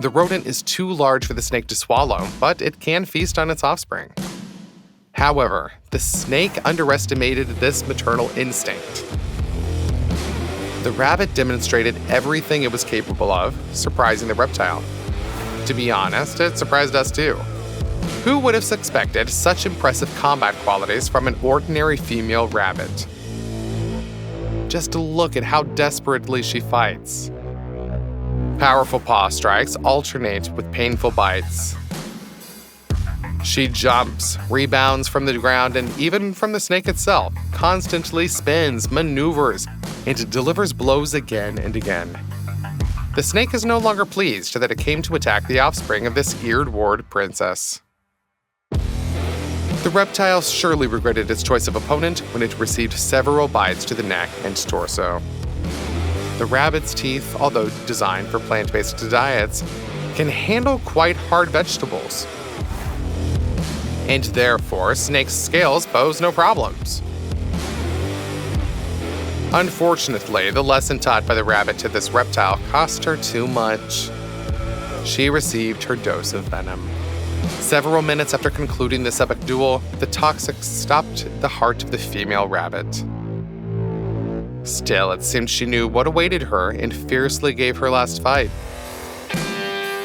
The rodent is too large for the snake to swallow, but it can feast on its offspring. However, the snake underestimated this maternal instinct. The rabbit demonstrated everything it was capable of, surprising the reptile. To be honest, it surprised us too. Who would have suspected such impressive combat qualities from an ordinary female rabbit? Just look at how desperately she fights. Powerful paw strikes alternate with painful bites. She jumps, rebounds from the ground, and even from the snake itself, constantly spins, maneuvers, and delivers blows again and again. The snake is no longer pleased that it came to attack the offspring of this eared ward princess. The reptile surely regretted its choice of opponent when it received several bites to the neck and torso. The rabbit's teeth, although designed for plant-based diets, can handle quite hard vegetables. And therefore, snake's scales pose no problems. Unfortunately, the lesson taught by the rabbit to this reptile cost her too much. She received her dose of venom. Several minutes after concluding this epic duel, the toxic stopped the heart of the female rabbit. Still, it seemed she knew what awaited her and fiercely gave her last fight.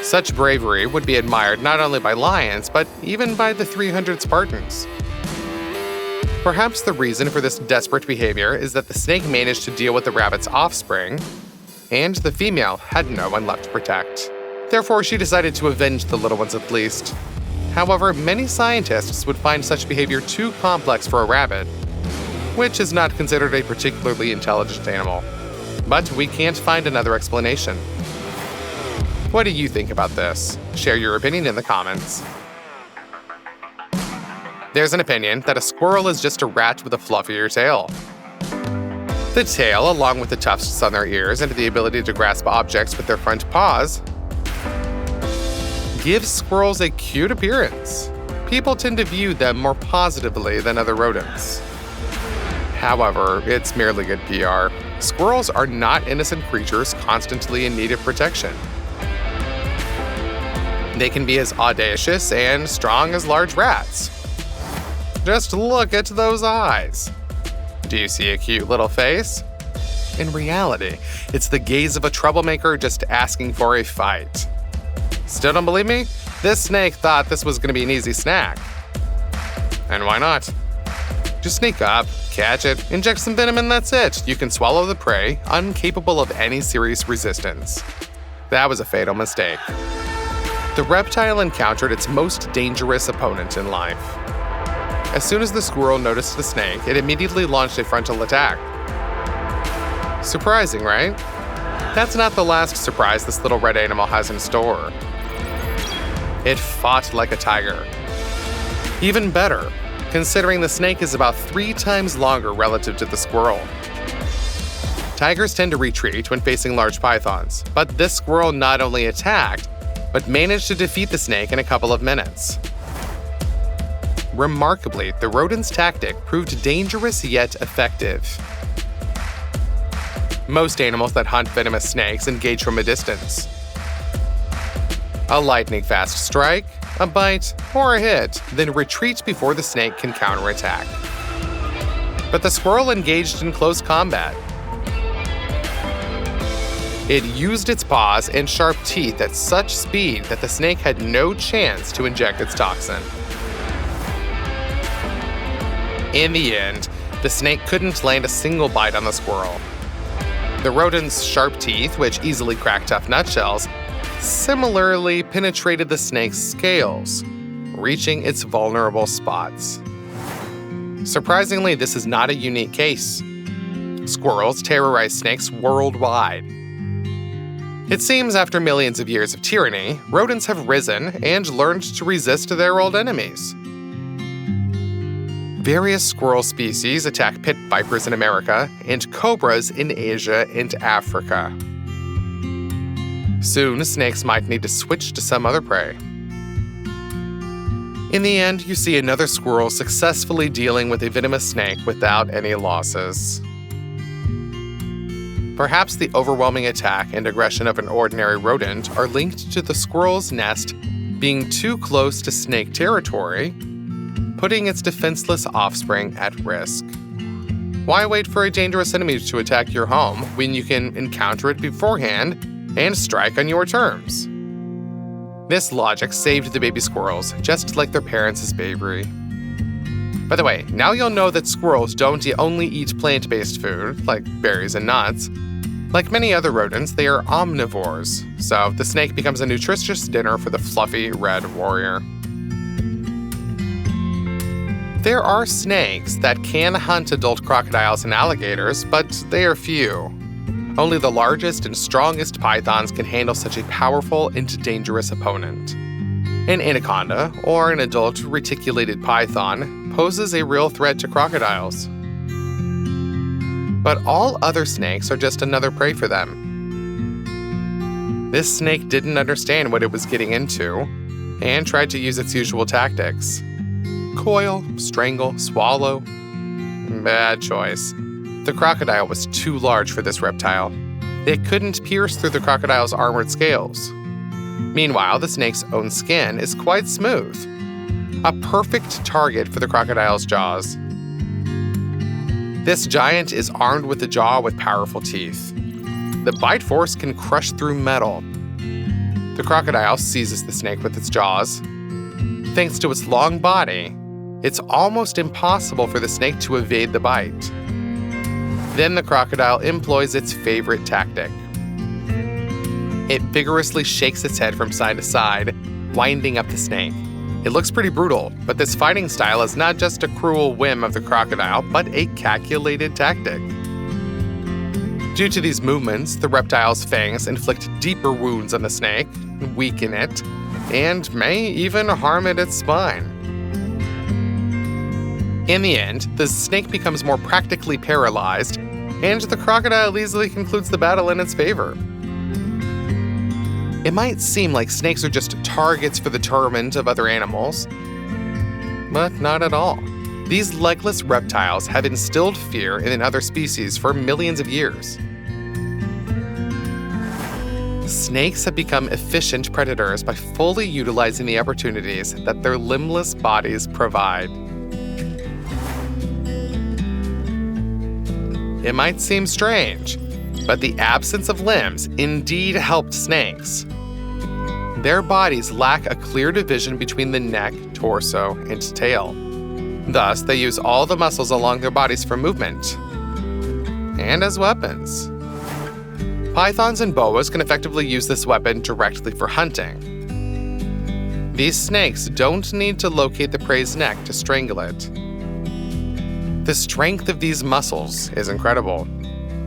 Such bravery would be admired not only by lions, but even by the 300 Spartans. Perhaps the reason for this desperate behavior is that the snake managed to deal with the rabbit's offspring, and the female had no one left to protect. Therefore, she decided to avenge the little ones at least. However, many scientists would find such behavior too complex for a rabbit, which is not considered a particularly intelligent animal. But we can't find another explanation. What do you think about this? Share your opinion in the comments. There's an opinion that a squirrel is just a rat with a fluffier tail. The tail, along with the tufts on their ears and the ability to grasp objects with their front paws, gives squirrels a cute appearance. People tend to view them more positively than other rodents. However, it's merely good PR. Squirrels are not innocent creatures constantly in need of protection. They can be as audacious and strong as large rats. Just look at those eyes. Do you see a cute little face? In reality, it's the gaze of a troublemaker just asking for a fight. Still don't believe me? This snake thought this was going to be an easy snack. And why not? Just sneak up, catch it, inject some venom, and that's it. You can swallow the prey, incapable of any serious resistance. That was a fatal mistake. The reptile encountered its most dangerous opponent in life. As soon as the squirrel noticed the snake, it immediately launched a frontal attack. Surprising, right? That's not the last surprise this little red animal has in store. It fought like a tiger. Even better, considering the snake is about 3 times longer relative to the squirrel. Tigers tend to retreat when facing large pythons, but this squirrel not only attacked, but managed to defeat the snake in a couple of minutes. Remarkably, the rodent's tactic proved dangerous yet effective. Most animals that hunt venomous snakes engage from a distance. A lightning-fast strike, a bite, or a hit, then retreat before the snake can counterattack. But the squirrel engaged in close combat. It used its paws and sharp teeth at such speed that the snake had no chance to inject its toxin. In the end, the snake couldn't land a single bite on the squirrel. The rodent's sharp teeth, which easily crack tough nutshells, similarly penetrated the snake's scales, reaching its vulnerable spots. Surprisingly, this is not a unique case. Squirrels terrorize snakes worldwide. It seems after millions of years of tyranny, rodents have risen and learned to resist their old enemies. Various squirrel species attack pit vipers in America and cobras in Asia and Africa. Soon, snakes might need to switch to some other prey. In the end, you see another squirrel successfully dealing with a venomous snake without any losses. Perhaps the overwhelming attack and aggression of an ordinary rodent are linked to the squirrel's nest being too close to snake territory, putting its defenseless offspring at risk. Why wait for a dangerous enemy to attack your home when you can encounter it beforehand and strike on your terms? This logic saved the baby squirrels, just like their parents' baby. By the way, now you'll know that squirrels don't only eat plant-based food, like berries and nuts. Like many other rodents, they are omnivores, so the snake becomes a nutritious dinner for the fluffy red warrior. There are snakes that can hunt adult crocodiles and alligators, but they are few. Only the largest and strongest pythons can handle such a powerful and dangerous opponent. An anaconda, or an adult reticulated python, poses a real threat to crocodiles. But all other snakes are just another prey for them. This snake didn't understand what it was getting into, and tried to use its usual tactics. Coil, strangle, swallow. Bad choice. The crocodile was too large for this reptile. It couldn't pierce through the crocodile's armored scales. Meanwhile, the snake's own skin is quite smooth. A perfect target for the crocodile's jaws. This giant is armed with a jaw with powerful teeth. The bite force can crush through metal. The crocodile seizes the snake with its jaws. Thanks to its long body, it's almost impossible for the snake to evade the bite. Then the crocodile employs its favorite tactic. It vigorously shakes its head from side to side, winding up the snake. It looks pretty brutal, but this fighting style is not just a cruel whim of the crocodile, but a calculated tactic. Due to these movements, the reptile's fangs inflict deeper wounds on the snake, weaken it, and may even harm its spine. In the end, the snake becomes more practically paralyzed, and the crocodile easily concludes the battle in its favor. It might seem like snakes are just targets for the torment of other animals, but not at all. These legless reptiles have instilled fear in other species for millions of years. Snakes have become efficient predators by fully utilizing the opportunities that their limbless bodies provide. It might seem strange, but the absence of limbs indeed helped snakes. Their bodies lack a clear division between the neck, torso, and tail. Thus, they use all the muscles along their bodies for movement and as weapons. Pythons and boas can effectively use this weapon directly for hunting. These snakes don't need to locate the prey's neck to strangle it. The strength of these muscles is incredible,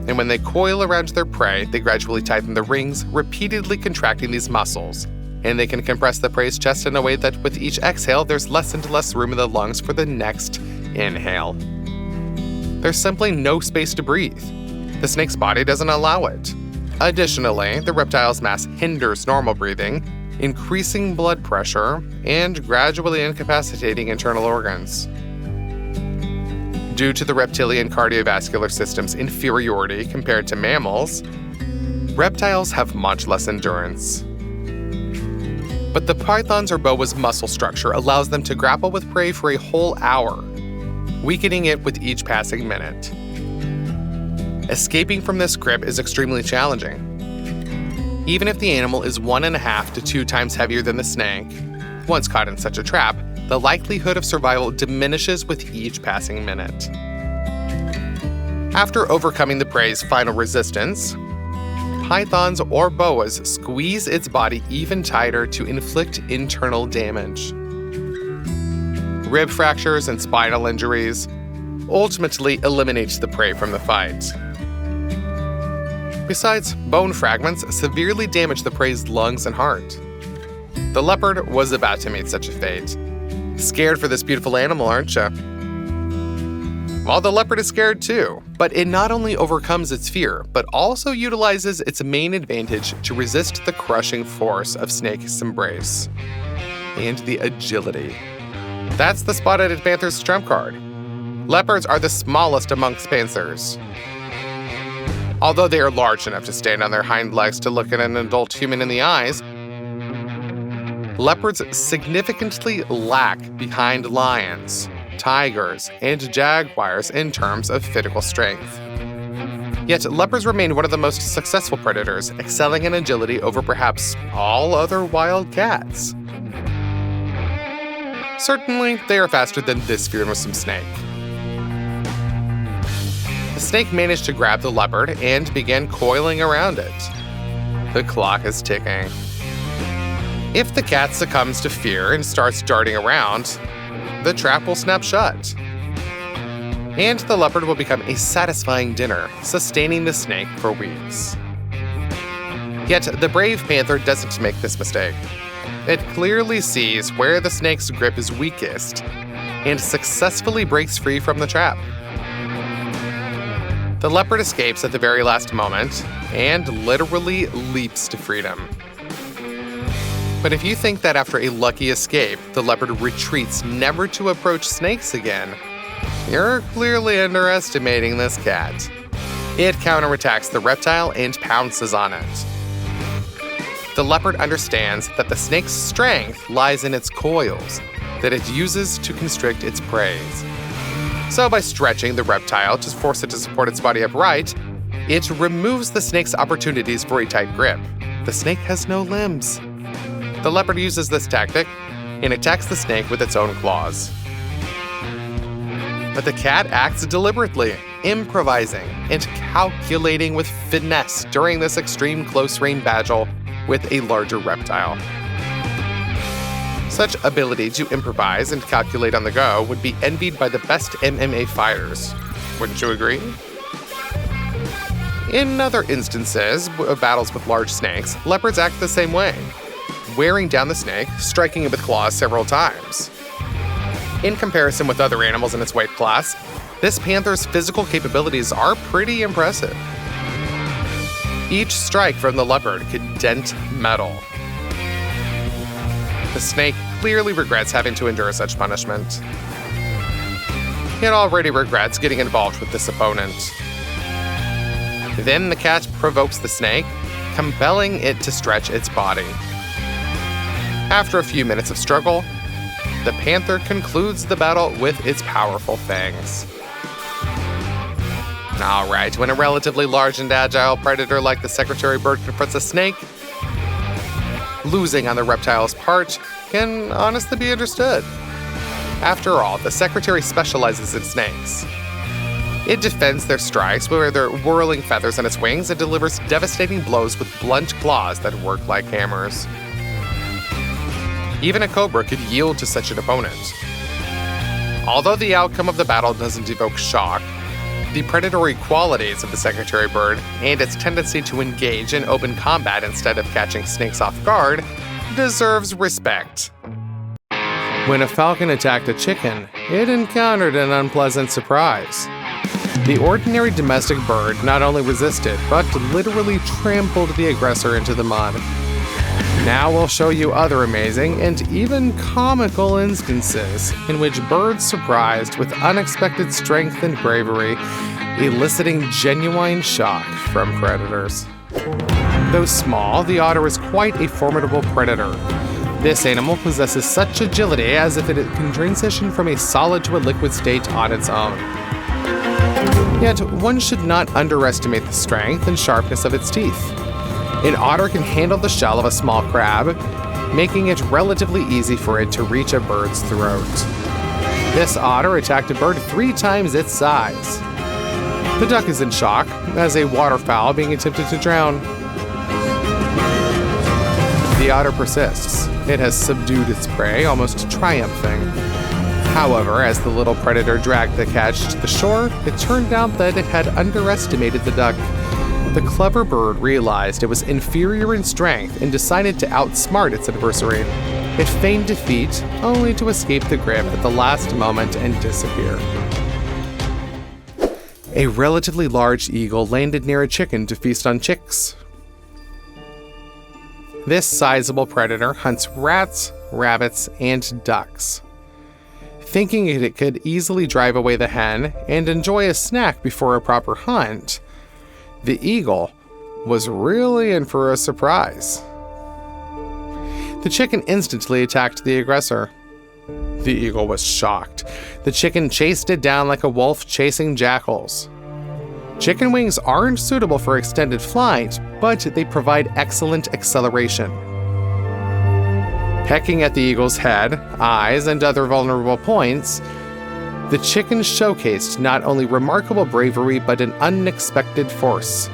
and when they coil around their prey, they gradually tighten the rings, repeatedly contracting these muscles, and they can compress the prey's chest in a way that with each exhale, there's less and less room in the lungs for the next inhale. There's simply no space to breathe. The snake's body doesn't allow it. Additionally, the reptile's mass hinders normal breathing, increasing blood pressure and gradually incapacitating internal organs. Due to the reptilian cardiovascular system's inferiority compared to mammals, reptiles have much less endurance. But the python's or boa's muscle structure allows them to grapple with prey for a whole hour, weakening it with each passing minute. Escaping from this grip is extremely challenging. Even if the animal is 1.5 to 2 times heavier than the snake, once caught in such a trap, the likelihood of survival diminishes with each passing minute. After overcoming the prey's final resistance, pythons or boas squeeze its body even tighter to inflict internal damage. Rib fractures and spinal injuries ultimately eliminates the prey from the fight. Besides, bone fragments severely damage the prey's lungs and heart. The leopard was about to meet such a fate. Scared for this beautiful animal, aren't you? Well, the leopard is scared too, but it not only overcomes its fear, but also utilizes its main advantage to resist the crushing force of snake's embrace. And the agility. That's the spotted panther's trump card. Leopards are the smallest amongst panthers. Although they are large enough to stand on their hind legs to look at an adult human in the eyes, leopards significantly lag behind lions, tigers, and jaguars in terms of physical strength. Yet leopards remain one of the most successful predators, excelling in agility over perhaps all other wild cats. Certainly, they are faster than this fearsome snake. The snake managed to grab the leopard and began coiling around it. The clock is ticking. If the cat succumbs to fear and starts darting around, the trap will snap shut. And the leopard will become a satisfying dinner, sustaining the snake for weeks. Yet the brave panther doesn't make this mistake. It clearly sees where the snake's grip is weakest and successfully breaks free from the trap. The leopard escapes at the very last moment and literally leaps to freedom. But if you think that after a lucky escape, the leopard retreats never to approach snakes again, you're clearly underestimating this cat. It counterattacks the reptile and pounces on it. The leopard understands that the snake's strength lies in its coils, that it uses to constrict its prey. So by stretching the reptile to force it to support its body upright, it removes the snake's opportunities for a tight grip. The snake has no limbs. The leopard uses this tactic and attacks the snake with its own claws. But the cat acts deliberately, improvising and calculating with finesse during this extreme close-range battle with a larger reptile. Such ability to improvise and calculate on the go would be envied by the best MMA fighters. Wouldn't you agree? In other instances of battles with large snakes, leopards act the same way, wearing down the snake, striking it with claws several times. In comparison with other animals in its weight class, this panther's physical capabilities are pretty impressive. Each strike from the leopard could dent metal. The snake clearly regrets having to endure such punishment. It already regrets getting involved with this opponent. Then the cat provokes the snake, compelling it to stretch its body. After a few minutes of struggle, the panther concludes the battle with its powerful fangs. Alright, when a relatively large and agile predator like the secretary bird confronts a snake, losing on the reptile's part can honestly be understood. After all, the secretary specializes in snakes. It defends their strikes with their whirling feathers on its wings and delivers devastating blows with blunt claws that work like hammers. Even a cobra could yield to such an opponent. Although the outcome of the battle doesn't evoke shock, the predatory qualities of the secretary bird and its tendency to engage in open combat instead of catching snakes off guard deserves respect. When a falcon attacked a chicken, it encountered an unpleasant surprise. The ordinary domestic bird not only resisted, but literally trampled the aggressor into the mud. Now we'll show you other amazing and even comical instances in which birds surprised with unexpected strength and bravery, eliciting genuine shock from predators. Though small, the otter is quite a formidable predator. This animal possesses such agility as if it can transition from a solid to a liquid state on its own. Yet one should not underestimate the strength and sharpness of its teeth. An otter can handle the shell of a small crab, making it relatively easy for it to reach a bird's throat. This otter attacked a bird 3 times its size. The duck is in shock, as a waterfowl being attempted to drown. The otter persists. It has subdued its prey, almost triumphing. However, as the little predator dragged the catch to the shore, it turned out that it had underestimated the duck. The clever bird realized it was inferior in strength and decided to outsmart its adversary. It feigned defeat, only to escape the grip at the last moment and disappear. A relatively large eagle landed near a chicken to feast on chicks. This sizable predator hunts rats, rabbits, and ducks. Thinking it could easily drive away the hen and enjoy a snack before a proper hunt, The eagle was really in for a surprise. The chicken instantly attacked the aggressor. The eagle was shocked. The chicken chased it down like a wolf chasing jackals. Chicken wings aren't suitable for extended flight, but they provide excellent acceleration. Pecking at the eagle's head, eyes, and other vulnerable points, the chicken showcased not only remarkable bravery but an unexpected force.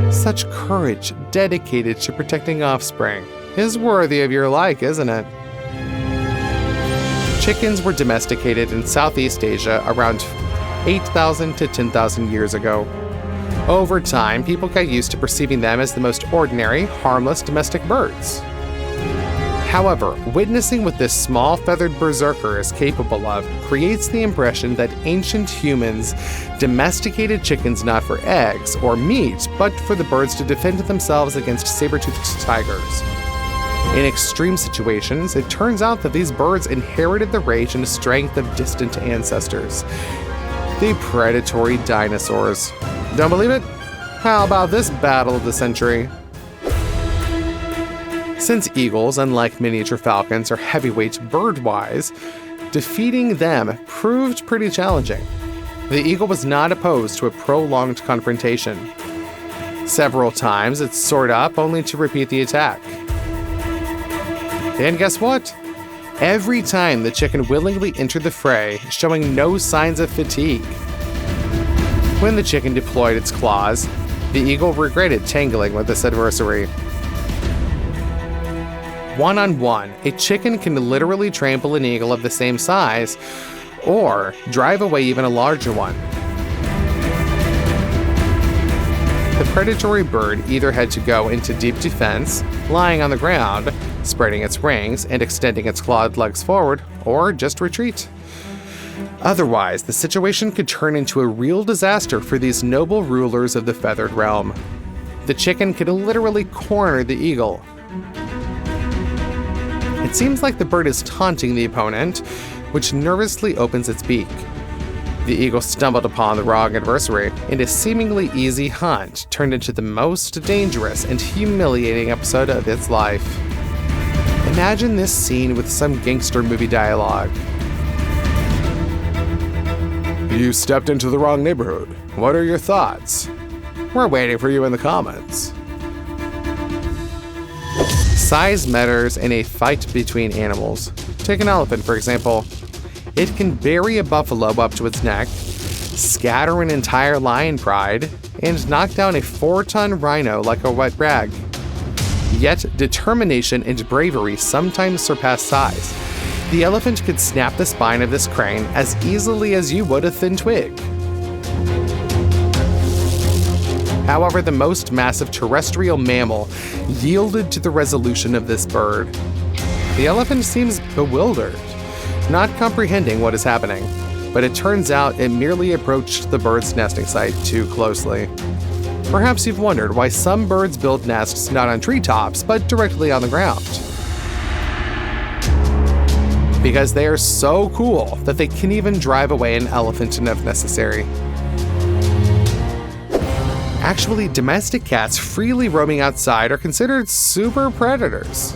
Such courage dedicated to protecting offspring is worthy of your like, isn't it? Chickens were domesticated in Southeast Asia around 8,000 to 10,000 years ago. Over time, people got used to perceiving them as the most ordinary, harmless domestic birds. However, witnessing what this small feathered berserker is capable of creates the impression that ancient humans domesticated chickens not for eggs or meat, but for the birds to defend themselves against saber-toothed tigers. In extreme situations, it turns out that these birds inherited the rage and strength of distant ancestors, the predatory dinosaurs. Don't believe it? How about this battle of the century? Since eagles, unlike miniature falcons, are heavyweight bird-wise, defeating them proved pretty challenging. The eagle was not opposed to a prolonged confrontation. Several times it soared up only to repeat the attack. And guess what? Every time the chicken willingly entered the fray, showing no signs of fatigue. When the chicken deployed its claws, the eagle regretted tangling with this adversary. One-on-one, a chicken can literally trample an eagle of the same size, or drive away even a larger one. The predatory bird either had to go into deep defense, lying on the ground, spreading its wings and extending its clawed legs forward, or just retreat. Otherwise, the situation could turn into a real disaster for these noble rulers of the feathered realm. The chicken could literally corner the eagle. It seems like the bird is taunting the opponent, which nervously opens its beak. The eagle stumbled upon the wrong adversary, and a seemingly easy hunt turned into the most dangerous and humiliating episode of its life. Imagine this scene with some gangster movie dialogue. You stepped into the wrong neighborhood. What are your thoughts? We're waiting for you in the comments. Size matters in a fight between animals. Take an elephant, for example. It can bury a buffalo up to its neck, scatter an entire lion pride, and knock down a 4-ton rhino like a wet rag. Yet, determination and bravery sometimes surpass size. The elephant could snap the spine of this crane as easily as you would a thin twig. However, the most massive terrestrial mammal yielded to the resolution of this bird. The elephant seems bewildered, not comprehending what is happening, but it turns out it merely approached the bird's nesting site too closely. Perhaps you've wondered why some birds build nests not on treetops, but directly on the ground. Because they are so cool that they can even drive away an elephant if necessary. Actually, domestic cats freely roaming outside are considered super predators.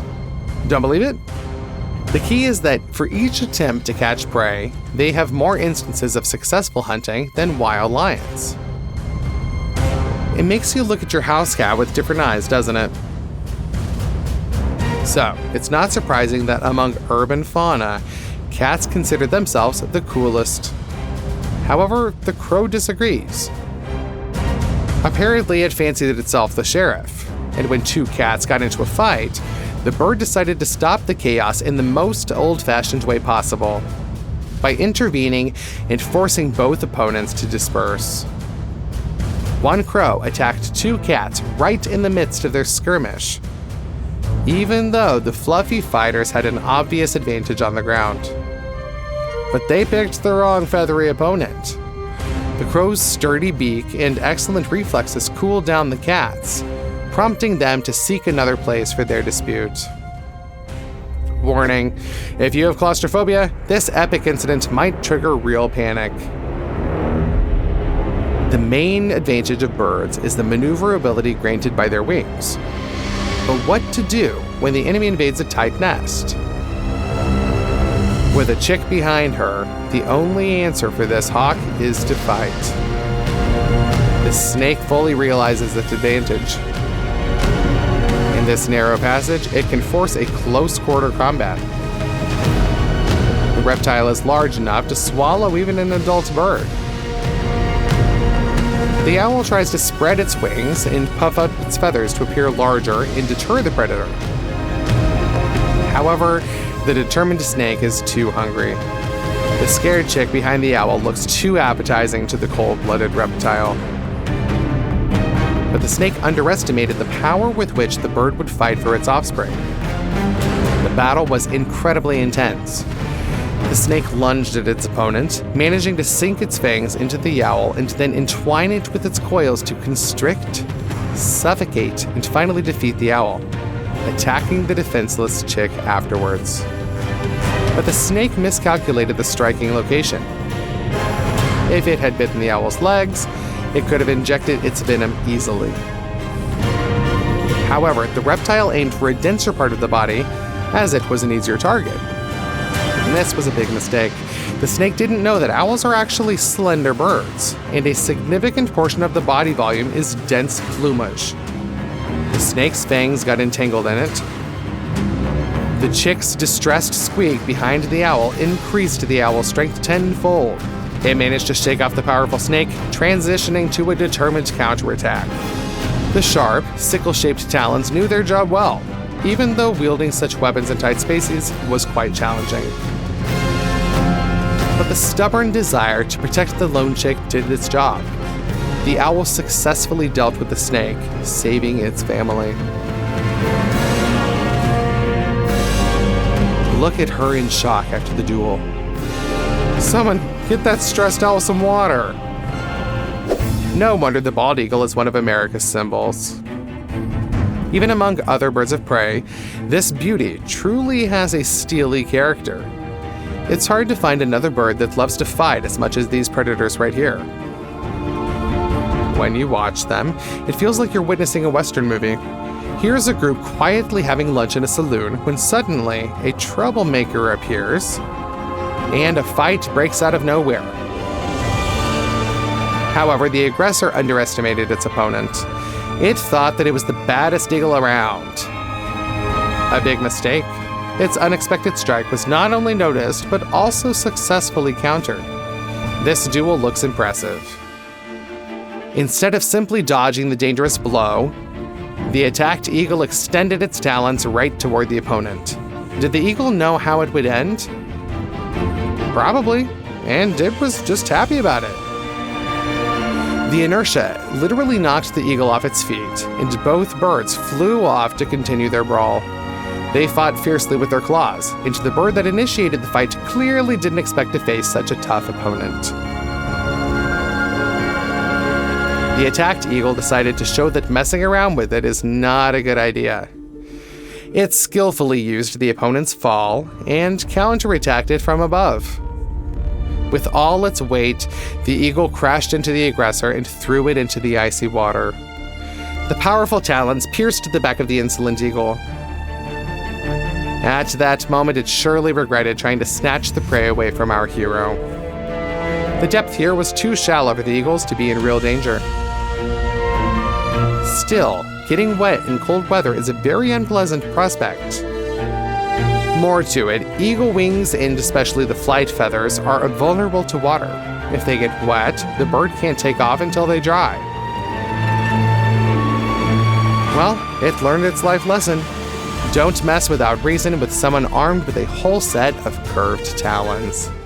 Don't believe it? The key is that for each attempt to catch prey, they have more instances of successful hunting than wild lions. It makes you look at your house cat with different eyes, doesn't it? So, it's not surprising that among urban fauna, cats consider themselves the coolest. However, the crow disagrees. Apparently, it fancied itself the sheriff, and when two cats got into a fight, the bird decided to stop the chaos in the most old-fashioned way possible, by intervening and forcing both opponents to disperse. One crow attacked two cats right in the midst of their skirmish, even though the fluffy fighters had an obvious advantage on the ground. But they picked the wrong feathery opponent. The crow's sturdy beak and excellent reflexes cooled down the cats, prompting them to seek another place for their dispute. Warning, if you have claustrophobia, this epic incident might trigger real panic. The main advantage of birds is the maneuverability granted by their wings. But what to do when the enemy invades a tight nest? With a chick behind her, the only answer for this hawk is to fight. The snake fully realizes its advantage. In this narrow passage, it can force a close-quarter combat. The reptile is large enough to swallow even an adult bird. The owl tries to spread its wings and puff out its feathers to appear larger and deter the predator. However, the determined snake is too hungry. The scared chick behind the owl looks too appetizing to the cold-blooded reptile. But the snake underestimated the power with which the bird would fight for its offspring. The battle was incredibly intense. The snake lunged at its opponent, managing to sink its fangs into the owl and then entwine it with its coils to constrict, suffocate, and finally defeat the owl, attacking the defenseless chick afterwards. But the snake miscalculated the striking location. If it had bitten the owl's legs, it could have injected its venom easily. However, the reptile aimed for a denser part of the body, as it was an easier target. And this was a big mistake. The snake didn't know that owls are actually slender birds, and a significant portion of the body volume is dense plumage. The snake's fangs got entangled in it. The chick's distressed squeak behind the owl increased the owl's strength tenfold. It managed to shake off the powerful snake, transitioning to a determined counterattack. The sharp, sickle-shaped talons knew their job well, even though wielding such weapons in tight spaces was quite challenging. But the stubborn desire to protect the lone chick did its job. The owl successfully dealt with the snake, saving its family. Look at her in shock after the duel. Someone, get that stressed owl some water. No wonder the bald eagle is one of America's symbols. Even among other birds of prey, this beauty truly has a steely character. It's hard to find another bird that loves to fight as much as these predators right here. When you watch them, it feels like you're witnessing a Western movie. Here's a group quietly having lunch in a saloon when suddenly a troublemaker appears and a fight breaks out of nowhere. However, the aggressor underestimated its opponent. It thought that it was the baddest eagle around. A big mistake. Its unexpected strike was not only noticed, but also successfully countered. This duel looks impressive. Instead of simply dodging the dangerous blow, the attacked eagle extended its talons right toward the opponent. Did the eagle know how it would end? Probably, and it was just happy about it. The inertia literally knocked the eagle off its feet, and both birds flew off to continue their brawl. They fought fiercely with their claws, and the bird that initiated the fight clearly didn't expect to face such a tough opponent. The attacked eagle decided to show that messing around with it is not a good idea. It skillfully used the opponent's fall and counterattacked it from above. With all its weight, the eagle crashed into the aggressor and threw it into the icy water. The powerful talons pierced the back of the insolent eagle. At that moment, it surely regretted trying to snatch the prey away from our hero. The depth here was too shallow for the eagles to be in real danger. Still, getting wet in cold weather is a very unpleasant prospect. More to it, eagle wings and especially the flight feathers are vulnerable to water. If they get wet, the bird can't take off until they dry. Well, it learned its life lesson. Don't mess without reason with someone armed with a whole set of curved talons.